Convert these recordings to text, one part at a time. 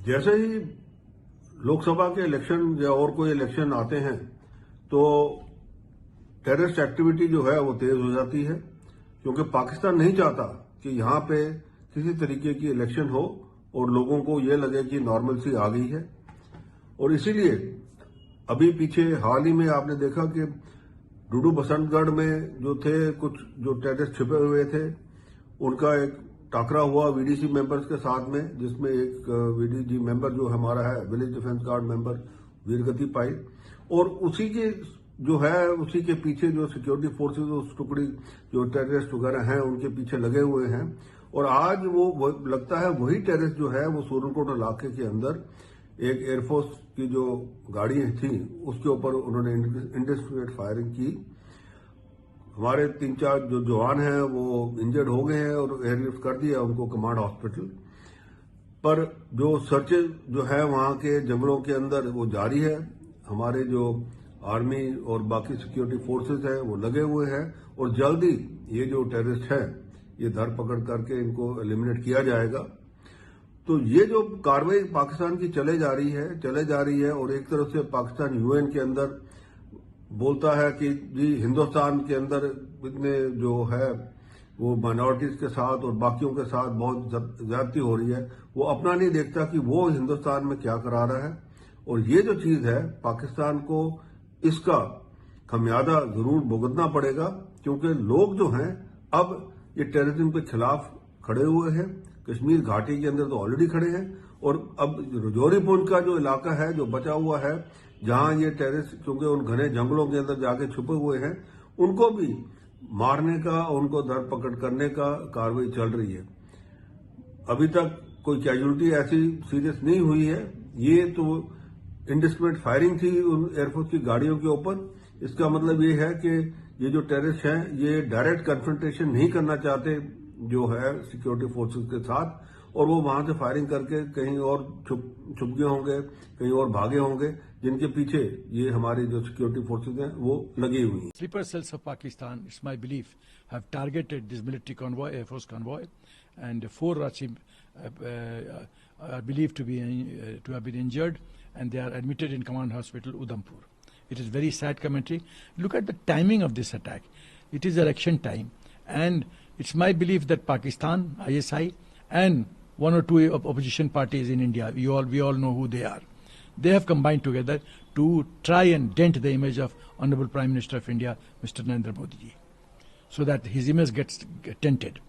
जैसे ही लोकसभा के इलेक्शन या और कोई इलेक्शन आते हैं तो टेररिस्ट एक्टिविटी जो है वो तेज हो जाती है, क्योंकि पाकिस्तान नहीं चाहता कि यहां पे किसी तरीके की इलेक्शन हो और लोगों को ये लगे कि नॉर्मलसी आ गई है। और इसीलिए अभी पीछे हाल ही में आपने देखा कि डूडू बसंतगढ़ में जो थे कुछ जो टेररिस्ट छिपे हुए थे, उनका एक टाकरा हुआ वीडीसी मेंबर्स के साथ में, जिसमें एक वीडीजी मेंबर जो हमारा है विलेज डिफेंस गार्ड मेंबर वीरगति पाई, और उसी के जो है उसी के पीछे जो सिक्योरिटी फोर्सेज उस टुकड़ी जो टेररिस्ट वगैरह हैं उनके पीछे लगे हुए हैं। और आज वो लगता है वही टेररिस्ट जो है वो सूरनकोट इलाके के अंदर एक एयरफोर्स की जो गाड़ियां थी उसके ऊपर उन्होंने इंडिस्क्रिमिनेट फायरिंग की। हमारे 3-4 जो जवान हैं वो इंजर्ड हो गए हैं और एयरलिफ्ट कर दिया उनको कमांड हॉस्पिटल। पर जो सर्चेज जो है वहां के जंगलों के अंदर वो जारी है। हमारे जो आर्मी और बाकी सिक्योरिटी फोर्सेज हैं वो लगे हुए हैं और जल्द ही ये जो टेररिस्ट है ये धरपकड़ करके इनको एलिमिनेट किया जाएगा। तो ये जो कार्रवाई पाकिस्तान की चले जा रही है और एक तरफ से पाकिस्तान यूएन के अंदर बोलता है कि जी हिंदुस्तान के अंदर इतने जो है वो माइनॉरिटीज के साथ और बाकियों के साथ बहुत ज्यादती हो रही है, वो अपना नहीं देखता कि वो हिंदुस्तान में क्या करा रहा है। और ये जो चीज है पाकिस्तान को इसका खमियाजा जरूर भुगतना पड़ेगा, क्योंकि लोग जो हैं अब ये टेररिज्म के खिलाफ खड़े हुए हैं। कश्मीर घाटी के अंदर तो ऑलरेडी खड़े हैं और अब रजौरी पुंछ का जो इलाका है जो बचा हुआ है जहां ये टेररिस्ट क्योंकि उन घने जंगलों के अंदर जाके छुपे हुए हैं, उनको भी मारने का उनको धरपकड़ करने का कार्रवाई चल रही है। अभी तक कोई कैजुअलिटी ऐसी सीरियस नहीं हुई है। ये तो इंडिस्क्रिमिनेट फायरिंग थी उन एयरफोर्स की गाड़ियों के ऊपर। इसका मतलब ये है कि ये जो टेररिस्ट हैं ये डायरेक्ट कन्फ्रंटेशन नहीं करना चाहते जो है सिक्योरिटी फोर्सेस के साथ, और वो वहां से फायरिंग करके कहीं और छुप गए होंगे, कहीं और भागे होंगे, जिनके पीछे ये हमारी जो सिक्योरिटी फोर्सेस हैं वो लगी हुई हैं। Sleeper cells of Pakistan, it's my belief, have targeted this military convoy, Air Force convoy, and 4 are believed to have been injured, and they are admitted in Command Hospital, Udhampur. It is very sad commentary. Look at the timing of this attack. It is election time, and it's my belief that Pakistan, ISI, and 1 or 2 opposition parties in India, we all know who they are. They have combined together to try and dent the image of Honorable Prime Minister of India, Mr. Narendra Modi ji, so that his image gets dented.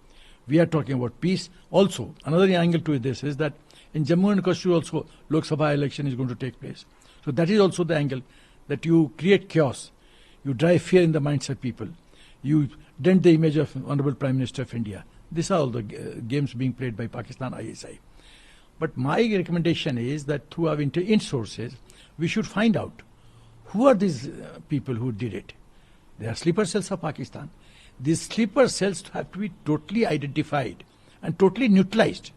We are talking about peace. Also, another angle to this is that in Jammu and Kashmir also Lok Sabha election is going to take place. So that is also the angle, that you create chaos, you drive fear in the minds of people, you dent the image of Honorable Prime Minister of India. These are all the games being played by Pakistan ISI. But my recommendation is that through our in sources, we should find out who are these people who did it. They are sleeper cells of Pakistan. These sleeper cells have to be totally identified and totally neutralized.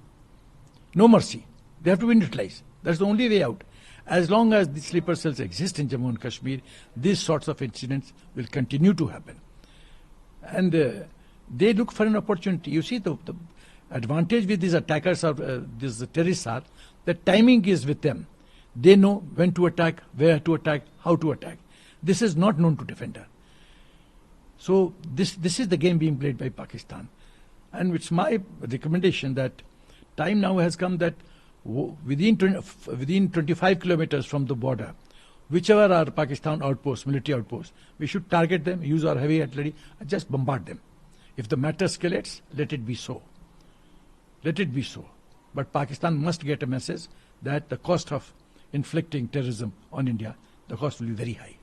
No mercy. They have to be neutralized. That's the only way out. As long as the sleeper cells exist in Jammu and Kashmir, these sorts of incidents will continue to happen. And they look for an opportunity. You see, the advantage with these attackers or these terrorists are that timing is with them. They know when to attack, where to attack, how to attack. This is not known to defender. So this is the game being played by Pakistan. And it's my recommendation that time now has come that within 25 kilometers from the border, whichever are Pakistan outposts, military outposts, we should target them, use our heavy artillery, and just bombard them. If the matter escalates, let it be so. Let it be so. But Pakistan must get a message that the cost of inflicting terrorism on India, the cost will be very high.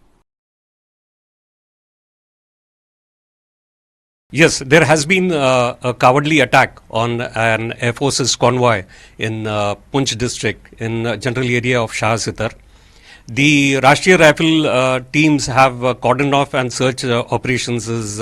Yes, there has been a cowardly attack on an Air Force's convoy in Poonch district in general area of Shah Sitar. The Rashtriya Rifle teams have cordoned off and search operations is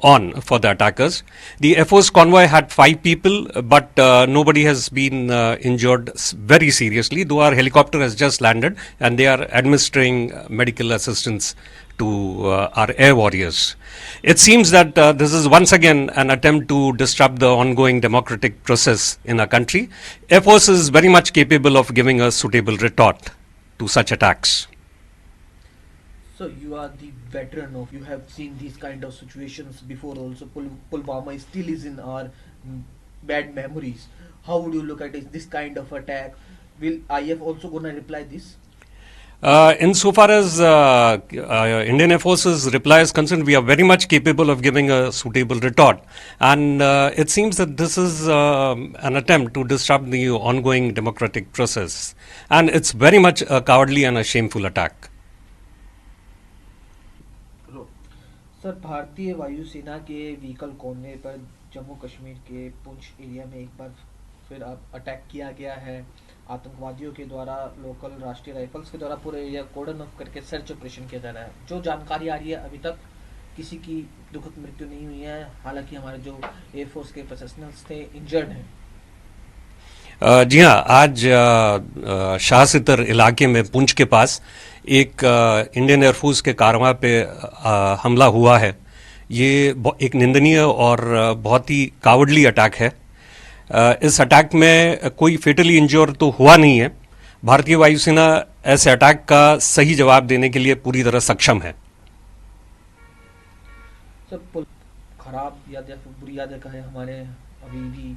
on for the attackers. The Air Force convoy had 5 people, but nobody has been injured very seriously, though our helicopter has just landed and they are administering medical assistance to our air warriors. It seems that this is once again an attempt to disrupt the ongoing democratic process in our country. Air Force is very much capable of giving a suitable retort to such attacks. So you are the veteran of, you have seen these kind of situations before also. Pulwama still is in our bad memories. How would you look at this kind of attack? Will IF also gonna reply this? Insofar as Indian Air Force's reply is concerned, we are very much capable of giving a suitable retort. And it seems that this is an attempt to disrupt the ongoing democratic process. And it's very much a cowardly and a shameful attack. Sir, भारतीय वायुसेना के vehicle Conway पर जम्मू कश्मीर के Poonch area में एक बार फिर attack किया गया है आतंकवादियों के द्वारा। लोकल राष्ट्रीय राइफल्स के द्वारा पूरे एरिया कोर्डन ऑफ करके सर्च ऑपरेशन किया जा रहा है। जो जानकारी आ रही है, अभी तक किसी की दुखद मृत्यु नहीं हुई है, हालांकि हमारे जो एयरफोर्स के प्रोफेशनल्स थे इंजर्ड हैं। जी हाँ, आज शाह सितर इलाके में पुंछ के पास एक इंडियन एयरफोर्स के कारवां पे हमला हुआ है। ये एक निंदनीय और बहुत ही कावर्डली अटैक है। इस अटैक में कोई फेटली इंजोर तो हुआ नहीं है। भारतीय वायुसेना ऐसे अटैक का सही जवाब देने के लिए पूरी तरह सक्षम है। सर, खराब याद या बुरी यादें का है हमारे अभी भी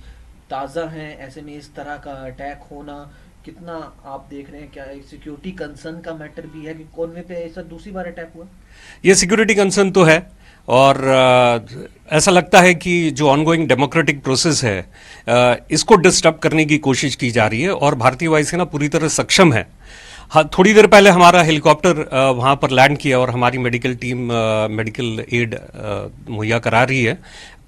ताज़ा हैं, ऐसे में इस तरह का अटैक होना कितना आप देख रहे हैं? क्या एक सिक्योरिटी कंसर्न का मैटर भी है कि कॉन्वे पे ऐसा दूसरी बार अटैक हुआ? ये सिक्योरिटी कंसर्न तो है और ऐसा लगता है कि जो ऑनगोइंग डेमोक्रेटिक प्रोसेस है इसको डिस्टर्ब करने की कोशिश की जा रही है और भारतीय वायुसेना पूरी तरह सक्षम है। हाँ, थोड़ी देर पहले हमारा हेलीकॉप्टर वहाँ पर लैंड किया और हमारी मेडिकल टीम मेडिकल एड मुहैया करा रही है।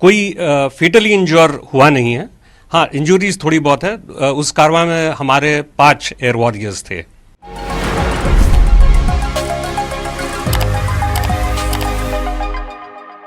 कोई फेटली इंजोर हुआ नहीं है। हाँ, इंजरीज थोड़ी बहुत है। उस कारवां में हमारे 5 एयर वॉरियर्स थे।